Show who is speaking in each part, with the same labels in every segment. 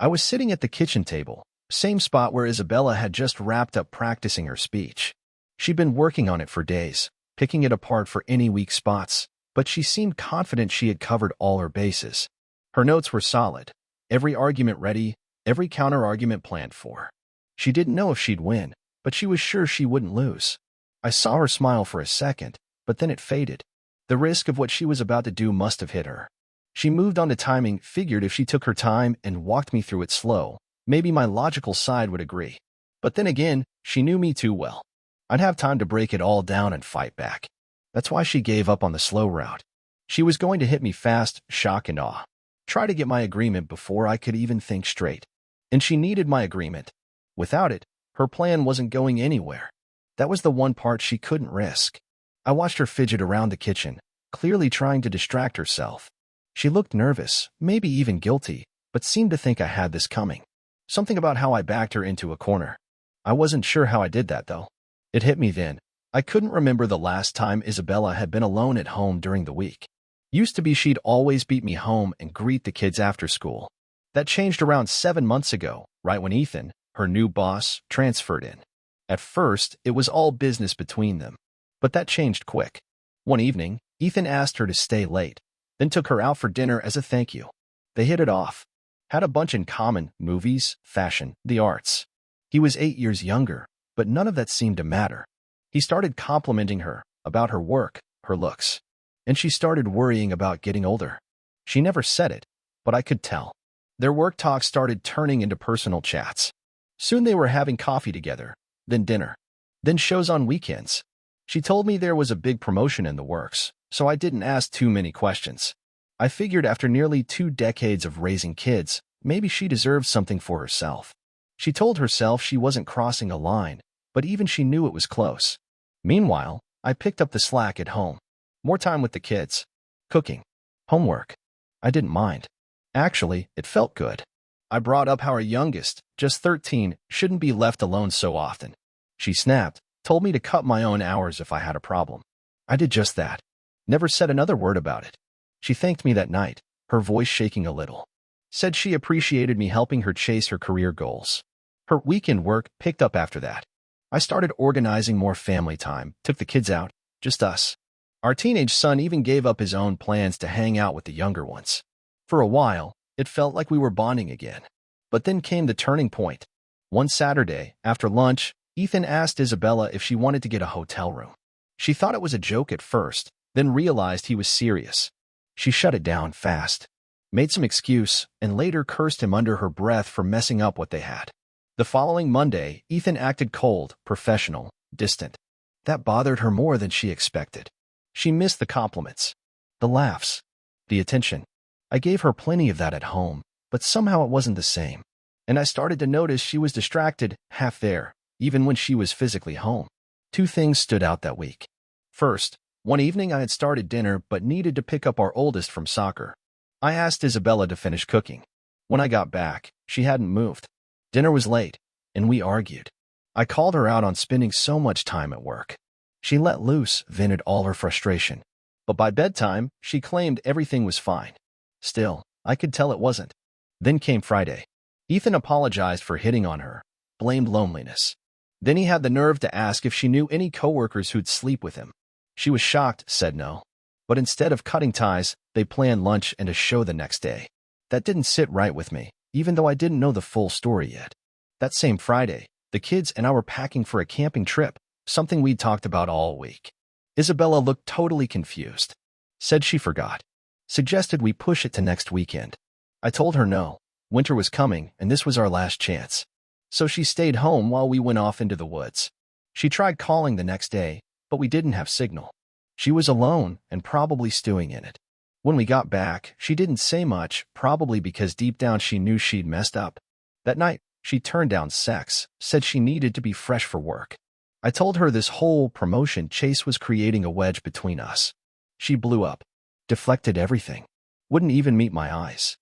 Speaker 1: I was sitting at the kitchen table, same spot where Isabella had just wrapped up practicing her speech. She'd been working on it for days, picking it apart for any weak spots, but she seemed confident she had covered all her bases. Her notes were solid, every argument ready, every counter-argument planned for. She didn't know if she'd win, but she was sure she wouldn't lose. I saw her smile for a second, but then it faded. The risk of what she was about to do must have hit her. She moved on to timing, figured if she took her time and walked me through it slow, maybe my logical side would agree. But then again, she knew me too well. I'd have time to break it all down and fight back. That's why she gave up on the slow route. She was going to hit me fast, shock and awe. Try to get my agreement before I could even think straight. And she needed my agreement. Without it, her plan wasn't going anywhere. That was the one part she couldn't risk. I watched her fidget around the kitchen, clearly trying to distract herself. She looked nervous, maybe even guilty, but seemed to think I had this coming. Something about how I backed her into a corner. I wasn't sure how I did that, though. It hit me then. I couldn't remember the last time Isabella had been alone at home during the week. Used to be she'd always beat me home and greet the kids after school. That changed around 7 months ago, right when Ethan, her new boss, transferred in. At first, it was all business between them. But that changed quick. One evening, Ethan asked her to stay late, then took her out for dinner as a thank you. They hit it off. Had a bunch in common: movies, fashion, the arts. He was 8 years younger, but none of that seemed to matter. He started complimenting her about her work, her looks. And she started worrying about getting older. She never said it, but I could tell. Their work talk started turning into personal chats. Soon they were having coffee together, then dinner, then shows on weekends. She told me there was a big promotion in the works, so I didn't ask too many questions. I figured after nearly 2 decades of raising kids, maybe she deserved something for herself. She told herself she wasn't crossing a line, but even she knew it was close. Meanwhile, I picked up the slack at home. More time with the kids. Cooking. Homework. I didn't mind. Actually, it felt good. I brought up how our youngest, just 13, shouldn't be left alone so often. She snapped, told me to cut my own hours if I had a problem. I did just that. Never said another word about it. She thanked me that night, her voice shaking a little. Said she appreciated me helping her chase her career goals. Her weekend work picked up after that. I started organizing more family time, took the kids out, just us. Our teenage son even gave up his own plans to hang out with the younger ones. For a while, it felt like we were bonding again. But then came the turning point. One Saturday, after lunch, Ethan asked Isabella if she wanted to get a hotel room. She thought it was a joke at first, then realized he was serious. She shut it down fast, made some excuse, and later cursed him under her breath for messing up what they had. The following Monday, Ethan acted cold, professional, distant. That bothered her more than she expected. She missed the compliments, the laughs, the attention. I gave her plenty of that at home, but somehow it wasn't the same. And I started to notice she was distracted, half there, even when she was physically home. 2 things stood out that week. First, one evening I had started dinner but needed to pick up our oldest from soccer. I asked Isabella to finish cooking. When I got back, she hadn't moved. Dinner was late, and we argued. I called her out on spending so much time at work. She let loose, vented all her frustration. But by bedtime, she claimed everything was fine. Still, I could tell it wasn't. Then came Friday. Ethan apologized for hitting on her, blamed loneliness. Then he had the nerve to ask if she knew any coworkers who'd sleep with him. She was shocked, said no. But instead of cutting ties, they planned lunch and a show the next day. That didn't sit right with me, even though I didn't know the full story yet. That same Friday, the kids and I were packing for a camping trip, something we'd talked about all week. Isabella looked totally confused. Said she forgot. Suggested we push it to next weekend. I told her no. Winter was coming, and this was our last chance. So she stayed home while we went off into the woods. She tried calling the next day, but we didn't have signal. She was alone and probably stewing in it. When we got back, she didn't say much, probably because deep down she knew she'd messed up. That night, she turned down sex, said she needed to be fresh for work. I told her this whole promotion chase was creating a wedge between us. She blew up, deflected everything, wouldn't even meet my eyes.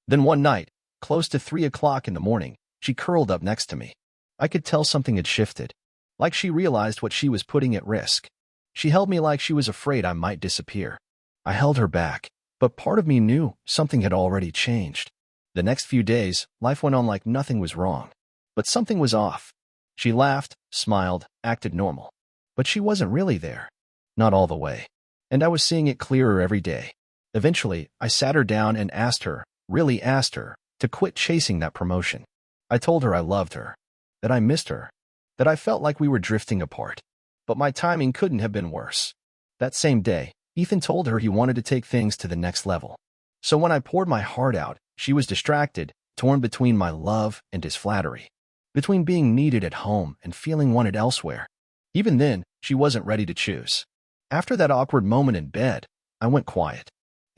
Speaker 1: Then one night, close to 3 o'clock in the morning, she curled up next to me. I could tell something had shifted, like she realized what she was putting at risk. She held me like she was afraid I might disappear. I held her back, but part of me knew something had already changed. The next few days, life went on like nothing was wrong. But something was off. She laughed, smiled, acted normal. But she wasn't really there. Not all the way. And I was seeing it clearer every day. Eventually, I sat her down and asked her, really asked her, to quit chasing that promotion. I told her I loved her, that I missed her, that I felt like we were drifting apart. But my timing couldn't have been worse. That same day, Ethan told her he wanted to take things to the next level. So when I poured my heart out, she was distracted, torn between my love and his flattery, between being needed at home and feeling wanted elsewhere. Even then, she wasn't ready to choose. After that awkward moment in bed, I went quiet.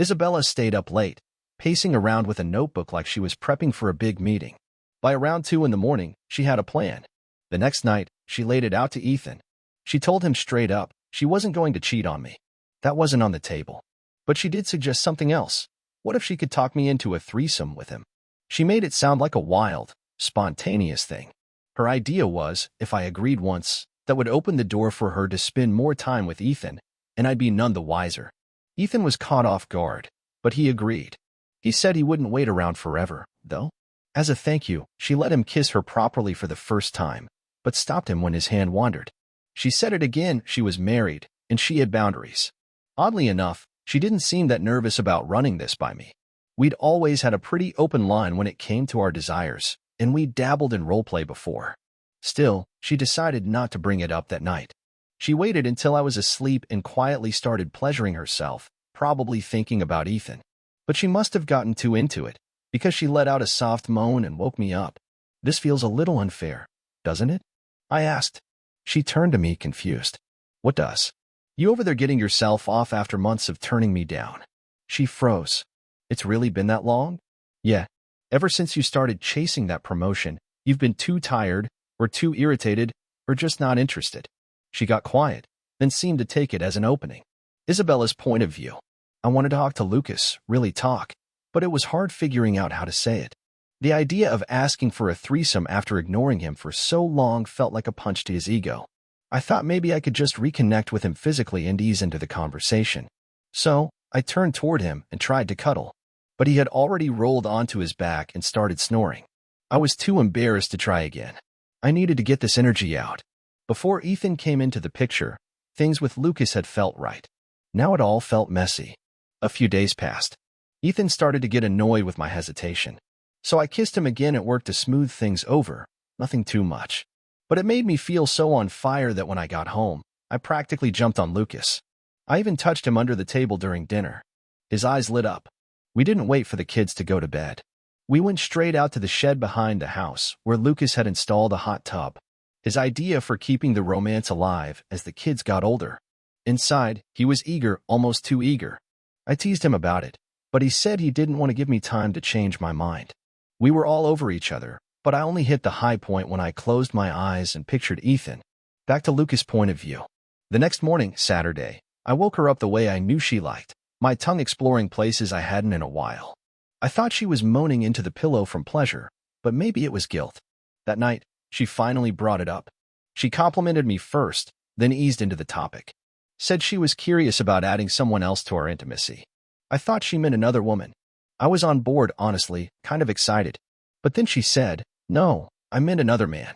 Speaker 1: Isabella stayed up late, pacing around with a notebook like she was prepping for a big meeting. By around 2 in the morning, she had a plan. The next night, she laid it out to Ethan. She told him straight up she wasn't going to cheat on me. That wasn't on the table. But she did suggest something else. What if she could talk me into a threesome with him? She made it sound like a wild, spontaneous thing. Her idea was, if I agreed once, that would open the door for her to spend more time with Ethan, and I'd be none the wiser. Ethan was caught off guard, but he agreed. He said he wouldn't wait around forever, though. As a thank you, she let him kiss her properly for the first time, but stopped him when his hand wandered. She said it again, she was married, and she had boundaries. Oddly enough, she didn't seem that nervous about running this by me. We'd always had a pretty open line when it came to our desires, and we'd dabbled in roleplay before. Still, she decided not to bring it up that night. She waited until I was asleep and quietly started pleasuring herself, probably thinking about Ethan. But she must have gotten too into it, because she let out a soft moan and woke me up. This feels a little unfair, doesn't it? I asked. She turned to me confused. What does? You over there getting yourself off after months of turning me down? She froze. It's really been that long? Yeah. Ever since you started chasing that promotion, you've been too tired, or too irritated, or just not interested. She got quiet, then seemed to take it as an opening. Isabella's point of view. I wanted to talk to Lucas, really talk, but it was hard figuring out how to say it. The idea of asking for a threesome after ignoring him for so long felt like a punch to his ego. I thought maybe I could just reconnect with him physically and ease into the conversation. So, I turned toward him and tried to cuddle. But he had already rolled onto his back and started snoring. I was too embarrassed to try again. I needed to get this energy out. Before Ethan came into the picture, things with Lucas had felt right. Now it all felt messy. A few days passed. Ethan started to get annoyed with my hesitation. So I kissed him again at work to smooth things over, nothing too much. But it made me feel so on fire that when I got home, I practically jumped on Lucas. I even touched him under the table during dinner. His eyes lit up. We didn't wait for the kids to go to bed. We went straight out to the shed behind the house, where Lucas had installed a hot tub. His idea for keeping the romance alive as the kids got older. Inside, he was eager, almost too eager. I teased him about it, but he said he didn't want to give me time to change my mind. We were all over each other, but I only hit the high point when I closed my eyes and pictured Ethan. Back to Lucas' point of view. The next morning, Saturday, I woke her up the way I knew she liked, my tongue exploring places I hadn't in a while. I thought she was moaning into the pillow from pleasure, but maybe it was guilt. That night, she finally brought it up. She complimented me first, then eased into the topic. Said she was curious about adding someone else to our intimacy. I thought she meant another woman. I was on board, honestly, kind of excited. But then she said, no, I meant another man.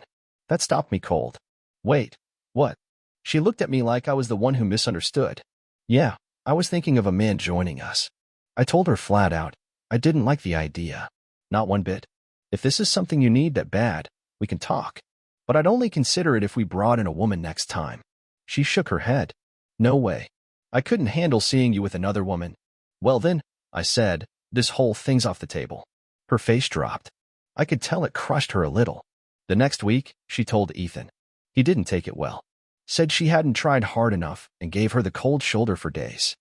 Speaker 1: That stopped me cold. Wait, what? She looked at me like I was the one who misunderstood. Yeah, I was thinking of a man joining us. I told her flat out, I didn't like the idea. Not one bit. If this is something you need that bad, we can talk. But I'd only consider it if we brought in a woman next time. She shook her head. No way. I couldn't handle seeing you with another woman. Well then, I said, this whole thing's off the table. Her face dropped. I could tell it crushed her a little. The next week, she told Ethan. He didn't take it well. Said she hadn't tried hard enough and gave her the cold shoulder for days.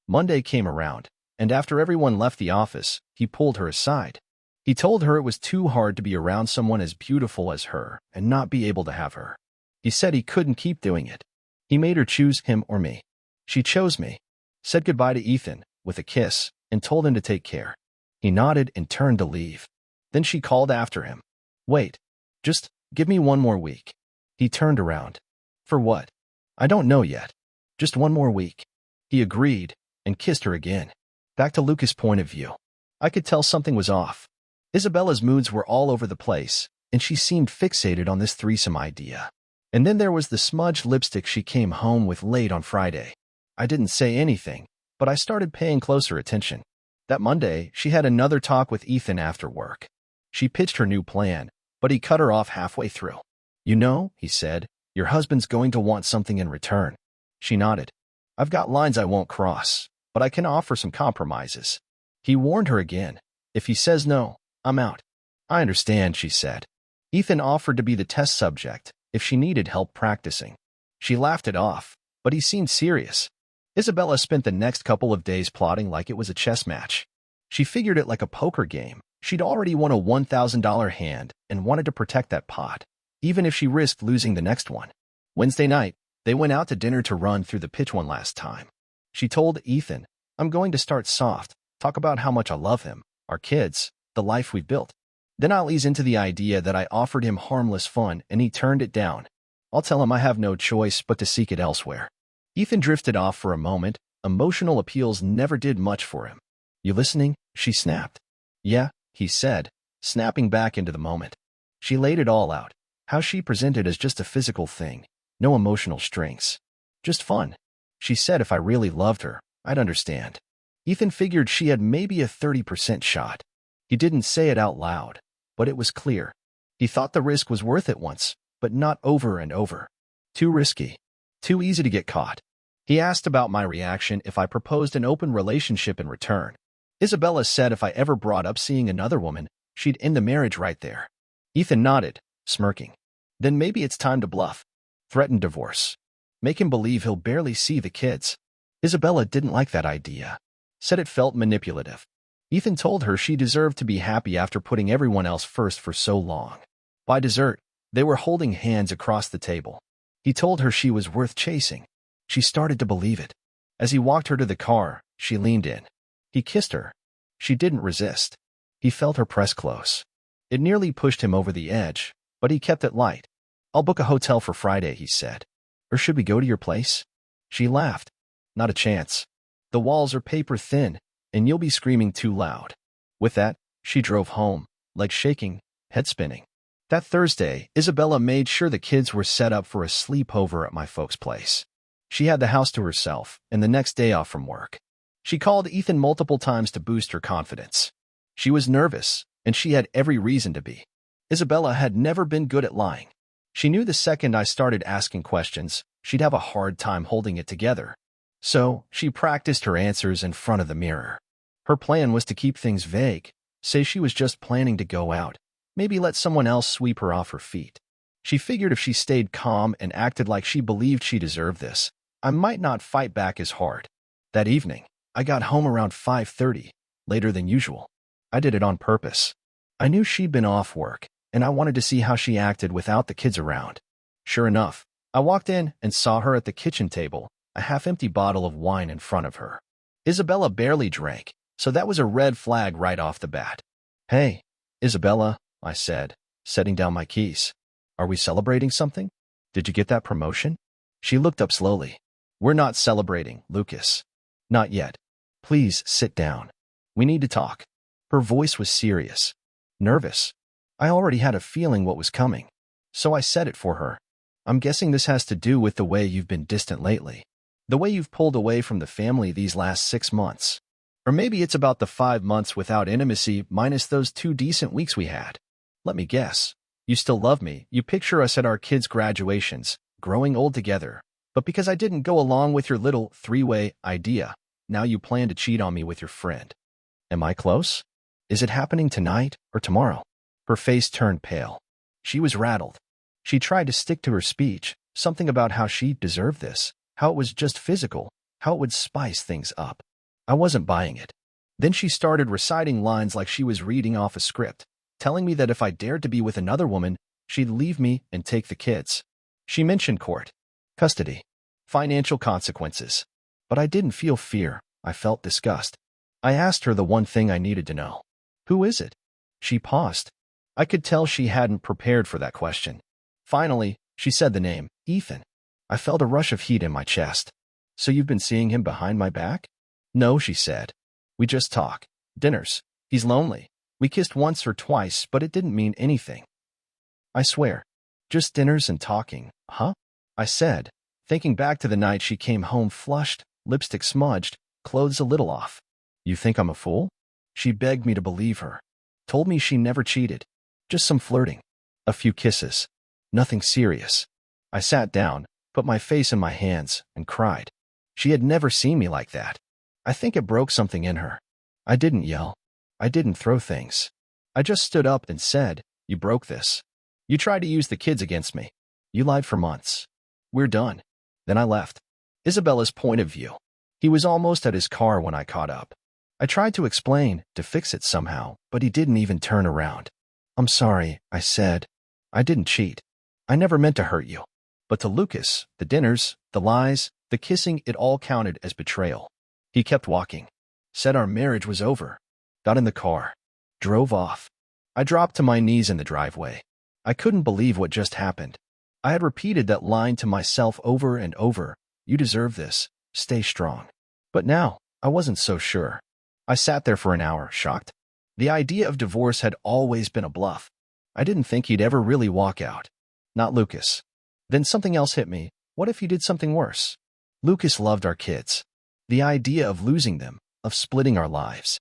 Speaker 1: Monday came around, and after everyone left the office, he pulled her aside. He told her it was too hard to be around someone as beautiful as her and not be able to have her. He said he couldn't keep doing it. He made her choose him or me. She chose me. Said goodbye to Ethan with a kiss and told him to take care. He nodded and turned to leave. Then she called after him. Wait, just give me one more week. He turned around. For what? I don't know yet. Just one more week. He agreed and kissed her again. Back to Lucas' point of view. I could tell something was off. Isabella's moods were all over the place, and she seemed fixated on this threesome idea. And then there was the smudged lipstick she came home with late on Friday. I didn't say anything, but I started paying closer attention. That Monday, she had another talk with Ethan after work. She pitched her new plan, but he cut her off halfway through. "You know," he said, "your husband's going to want something in return." She nodded. "I've got lines I won't cross, but I can offer some compromises." He warned her again. "If he says no, I'm out." "I understand," she said. Ethan offered to be the test subject if she needed help practicing. She laughed it off, but he seemed serious. Isabella spent the next couple of days plotting like it was a chess match. She figured it like a poker game. She'd already won a $1,000 hand and wanted to protect that pot, even if she risked losing the next one. Wednesday night, they went out to dinner to run through the pitch one last time. She told Ethan, "I'm going to start soft, talk about how much I love him, our kids, the life we've built. Then I'll ease into the idea that I offered him harmless fun and he turned it down. I'll tell him I have no choice but to seek it elsewhere." Ethan drifted off for a moment. Emotional appeals never did much for him. "You listening?" she snapped. "Yeah," he said, snapping back into the moment. She laid it all out, how she presented as just a physical thing, no emotional strings. Just fun. She said if I really loved her, I'd understand. Ethan figured she had maybe a 30% shot. He didn't say it out loud, but it was clear. He thought the risk was worth it once, but not over and over. Too risky. Too easy to get caught. He asked about my reaction if I proposed an open relationship in return. Isabella said if I ever brought up seeing another woman, she'd end the marriage right there. Ethan nodded, smirking. Then maybe it's time to bluff. Threaten divorce. Make him believe he'll barely see the kids. Isabella didn't like that idea. Said it felt manipulative. Ethan told her she deserved to be happy after putting everyone else first for so long. By dessert, they were holding hands across the table. He told her she was worth chasing. She started to believe it. As he walked her to the car, she leaned in. He kissed her. She didn't resist. He felt her press close. It nearly pushed him over the edge, but he kept it light. "I'll book a hotel for Friday," he said. "Or should we go to your place?" She laughed. "Not a chance. The walls are paper thin, and you'll be screaming too loud." With that, she drove home, legs shaking, head spinning. That Thursday, Isabella made sure the kids were set up for a sleepover at my folks' place. She had the house to herself, and the next day off from work. She called Ethan multiple times to boost her confidence. She was nervous, and she had every reason to be. Isabella had never been good at lying. She knew the second I started asking questions, she'd have a hard time holding it together. So, she practiced her answers in front of the mirror. Her plan was to keep things vague, say she was just planning to go out, maybe let someone else sweep her off her feet. She figured if she stayed calm and acted like she believed she deserved this, I might not fight back as hard. That evening, I got home around 5:30, later than usual. I did it on purpose. I knew she'd been off work, and I wanted to see how she acted without the kids around. Sure enough, I walked in and saw her at the kitchen table, a half-empty bottle of wine in front of her. Isabella barely drank, so that was a red flag right off the bat. "Hey, Isabella," I said, setting down my keys. "Are we celebrating something? Did you get that promotion?" She looked up slowly. "We're not celebrating, Lucas. Not yet. Please sit down. We need to talk." Her voice was serious. Nervous. I already had a feeling what was coming, so I said it for her. "I'm guessing this has to do with the way you've been distant lately. The way you've pulled away from the family these last 6 months. Or maybe it's about the 5 months without intimacy minus those 2 decent weeks we had. Let me guess. You still love me. You picture us at our kids' graduations, growing old together. But because I didn't go along with your little 3-way idea, now you plan to cheat on me with your friend. Am I close? Is it happening tonight or tomorrow?" Her face turned pale. She was rattled. She tried to stick to her speech, something about how she deserved this, how it was just physical, how it would spice things up. I wasn't buying it. Then she started reciting lines like she was reading off a script, telling me that if I dared to be with another woman, she'd leave me and take the kids. She mentioned court, custody, financial consequences. But I didn't feel fear, I felt disgust. I asked her the one thing I needed to know. "Who is it?" She paused. I could tell she hadn't prepared for that question. Finally, she said the name, Ethan. I felt a rush of heat in my chest. "So you've been seeing him behind my back?" "No," she said. "We just talk. Dinners. He's lonely. We kissed once or twice, but it didn't mean anything. I swear. Just dinners and talking, huh? I said, thinking back to the night she came home flushed, lipstick smudged, clothes a little off. You think I'm a fool? She begged me to believe her. Told me she never cheated. Just some flirting. A few kisses. Nothing serious. I sat down, put my face in my hands, and cried. She had never seen me like that. I think it broke something in her. I didn't yell. I didn't throw things. I just stood up and said, "You broke this. You tried to use the kids against me. You lied for months. We're done." Then I left. Isabella's point of view. He was almost at his car when I caught up. I tried to explain, to fix it somehow, but he didn't even turn around. "I'm sorry," I said. "I didn't cheat. I never meant to hurt you." But to Lucas, the dinners, the lies, the kissing, it all counted as betrayal. He kept walking. Said our marriage was over. Got in the car. Drove off. I dropped to my knees in the driveway. I couldn't believe what just happened. I had repeated that line to myself over and over. You deserve this. Stay strong. But now, I wasn't so sure. I sat there for an hour, shocked. The idea of divorce had always been a bluff. I didn't think he'd ever really walk out. Not Lucas. Then something else hit me. What if he did something worse? Lucas loved our kids. The idea of losing them, of splitting our lives.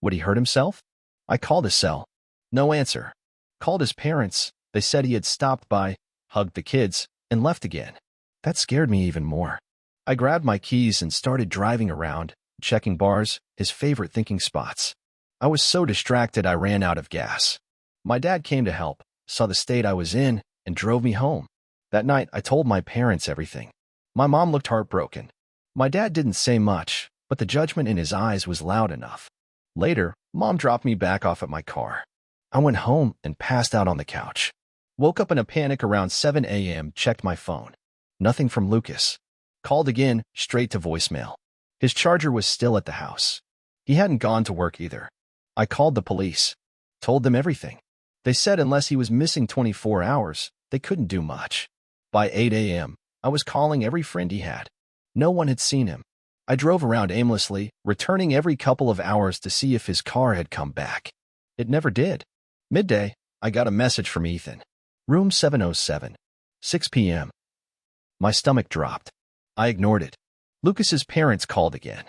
Speaker 1: Would he hurt himself? I called his cell. No answer. Called his parents. They said he had stopped by, hugged the kids, and left again. That scared me even more. I grabbed my keys and started driving around, checking bars, his favorite thinking spots. I was so distracted I ran out of gas. My dad came to help, saw the state I was in, and drove me home. That night, I told my parents everything. My mom looked heartbroken. My dad didn't say much, but the judgment in his eyes was loud enough. Later, Mom dropped me back off at my car. I went home and passed out on the couch. Woke up in a panic around 7 a.m., checked my phone. Nothing from Lucas. Called again, straight to voicemail. His charger was still at the house. He hadn't gone to work either. I called the police. Told them everything. They said unless he was missing 24 hours, they couldn't do much. By 8 a.m., I was calling every friend he had. No one had seen him. I drove around aimlessly, returning every couple of hours to see if his car had come back. It never did. Midday, I got a message from Ethan. Room 707. 6 p.m. My stomach dropped. I ignored it. Lucas's parents called again.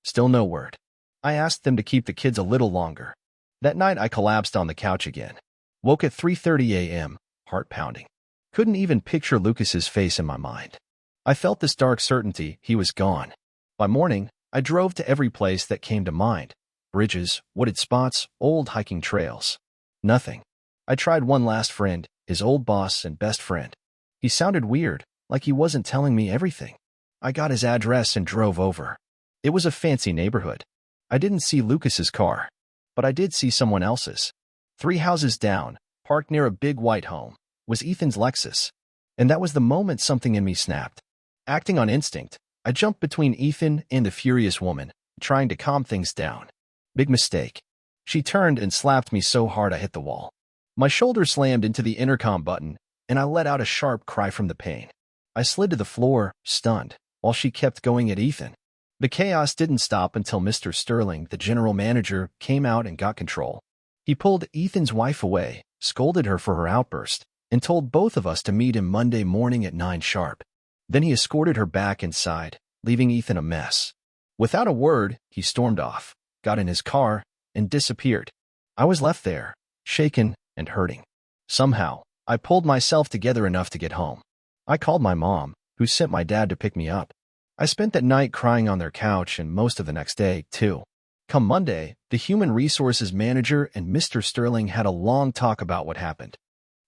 Speaker 1: Still no word. I asked them to keep the kids a little longer. That night, I collapsed on the couch again. Woke at 3:30 a.m., heart pounding. Couldn't even picture Lucas's face in my mind. I felt this dark certainty he was gone. By morning, I drove to every place that came to mind. Bridges, wooded spots, old hiking trails. Nothing. I tried one last friend, his old boss and best friend. He sounded weird, like he wasn't telling me everything. I got his address and drove over. It was a fancy neighborhood. I didn't see Lucas's car, but I did see someone else's. 3 houses down, parked near a big white home, was Ethan's Lexus. And that was the moment something in me snapped. Acting on instinct, I jumped between Ethan and the furious woman, trying to calm things down. Big mistake. She turned and slapped me so hard I hit the wall. My shoulder slammed into the intercom button, and I let out a sharp cry from the pain. I slid to the floor, stunned, while she kept going at Ethan. The chaos didn't stop until Mr. Sterling, the general manager, came out and got control. He pulled Ethan's wife away, scolded her for her outburst, and told both of us to meet him Monday morning at 9 sharp. Then he escorted her back inside, leaving Ethan a mess. Without a word, he stormed off, got in his car, and disappeared. I was left there, shaken and hurting. Somehow, I pulled myself together enough to get home. I called my mom, who sent my dad to pick me up. I spent that night crying on their couch and most of the next day, too. Come Monday, the human resources manager and Mr. Sterling had a long talk about what happened.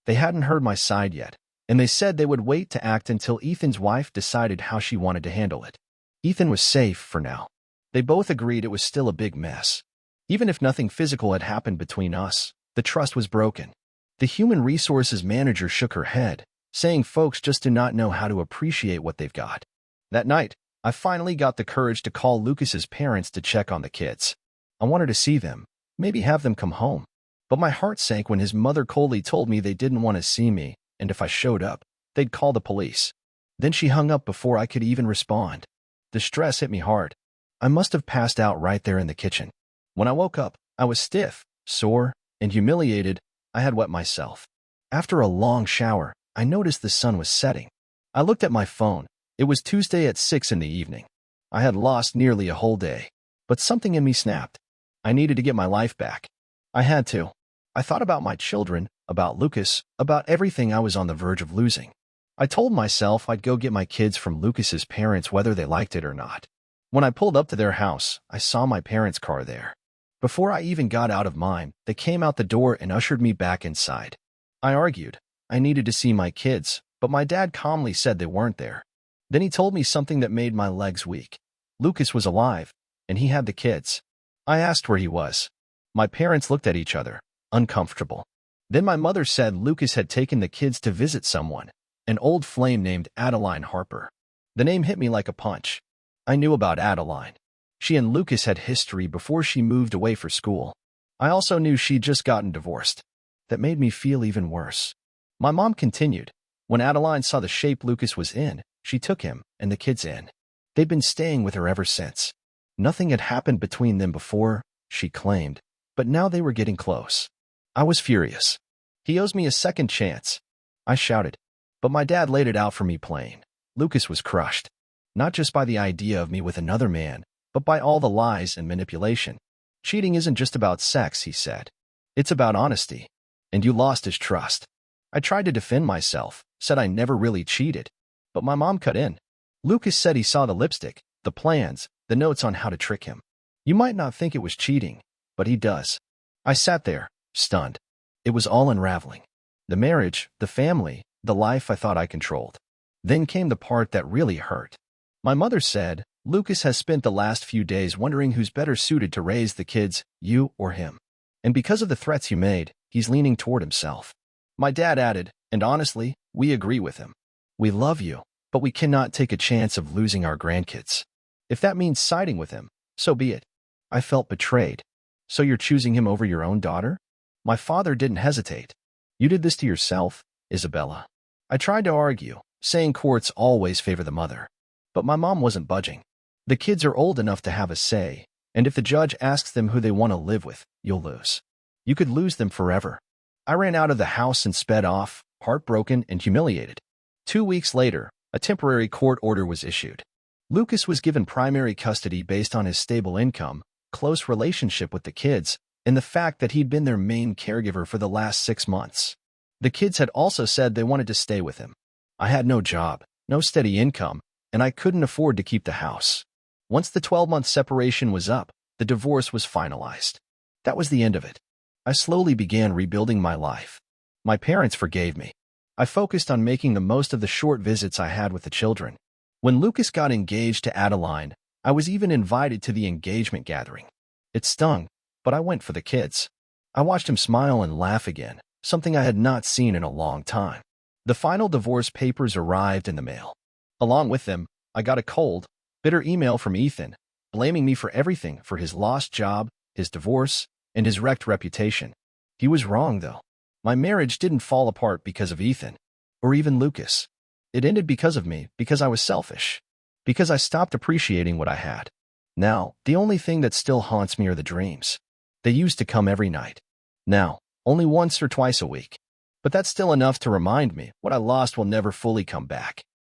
Speaker 1: They hadn't heard my side yet, and they said they would wait to act until Ethan's wife decided how she wanted to handle it. Ethan was safe for now. They both agreed it was still a big mess. Even if nothing physical had happened between us, the trust was broken. The human resources manager shook her head, saying folks just do not know how to appreciate what they've got. That night, I finally got the courage to call Lucas's parents to check on the kids. I wanted to see them, maybe have them come home. But my heart sank when his mother Coley told me they didn't want to see me, and if I showed up, they'd call the police. Then she hung up before I could even respond. The stress hit me hard. I must have passed out right there in the kitchen. When I woke up, I was stiff, Sore and humiliated, I had wet myself. After a long shower, I noticed the sun was setting. I looked at my phone. It was Tuesday at 6 in the evening. I had lost nearly a whole day. But something in me snapped. I needed to get my life back. I had to. I thought about my children, about Lucas, about everything I was on the verge of losing. I told myself I'd go get my kids from Lucas's parents whether they liked it or not. When I pulled up to their house, I saw my parents' car there. Before I even got out of mine, they came out the door and ushered me back inside. I argued. I needed to see my kids, but my dad calmly said they weren't there. Then he told me something that made my legs weak. Lucas was alive, and he had the kids. I asked where he was. My parents looked at each other, uncomfortable. Then my mother said Lucas had taken the kids to visit someone, an old flame named Adeline Harper. The name hit me like a punch. I knew about Adeline. She and Lucas had history before she moved away for school. I also knew she'd just gotten divorced. That made me feel even worse. My mom continued. When Adeline saw the shape Lucas was in, she took him and the kids in. They'd been staying with her ever since. Nothing had happened between them before, she claimed, but now they were getting close. I was furious. He owes me a second chance, I shouted. But my dad laid it out for me plain. Lucas was crushed. Not just by the idea of me with another man, but by all the lies and manipulation. Cheating isn't just about sex, he said. It's about honesty. And you lost his trust. I tried to defend myself, said I never really cheated. But my mom cut in. Lucas said he saw the lipstick, the plans, the notes on how to trick him. You might not think it was cheating, but he does. I sat there, stunned. It was all unraveling. The marriage, the family, the life I thought I controlled. Then came the part that really hurt. My mother said, Lucas has spent the last few days wondering who's better suited to raise the kids, you or him. And because of the threats you made, he's leaning toward himself. My dad added, and honestly, we agree with him. We love you, but we cannot take a chance of losing our grandkids. If that means siding with him, so be it. I felt betrayed. So you're choosing him over your own daughter? My father didn't hesitate. You did this to yourself, Isabella. I tried to argue, saying courts always favor the mother. But my mom wasn't budging. The kids are old enough to have a say, and if the judge asks them who they want to live with, you'll lose. You could lose them forever. I ran out of the house and sped off, heartbroken and humiliated. 2 weeks later, a temporary court order was issued. Lucas was given primary custody based on his stable income, close relationship with the kids, and the fact that he'd been their main caregiver for the last 6 months. The kids had also said they wanted to stay with him. I had no job, no steady income, and I couldn't afford to keep the house. Once the 12-month separation was up, the divorce was finalized. That was the end of it. I slowly began rebuilding my life. My parents forgave me. I focused on making the most of the short visits I had with the children. When Lucas got engaged to Adeline, I was even invited to the engagement gathering. It stung, but I went for the kids. I watched him smile and laugh again, something I had not seen in a long time. The final divorce papers arrived in the mail. Along with them, I got a cold, bitter email from Ethan, blaming me for everything, for his lost job, his divorce, and his wrecked reputation. He was wrong, though. My marriage didn't fall apart because of Ethan, or even Lucas. It ended because of me, because I was selfish, because I stopped appreciating what I had. Now, the only thing that still haunts me are the dreams. They used to come every night. Now, only once or twice a week. But that's still enough to remind me what I lost will never fully come back.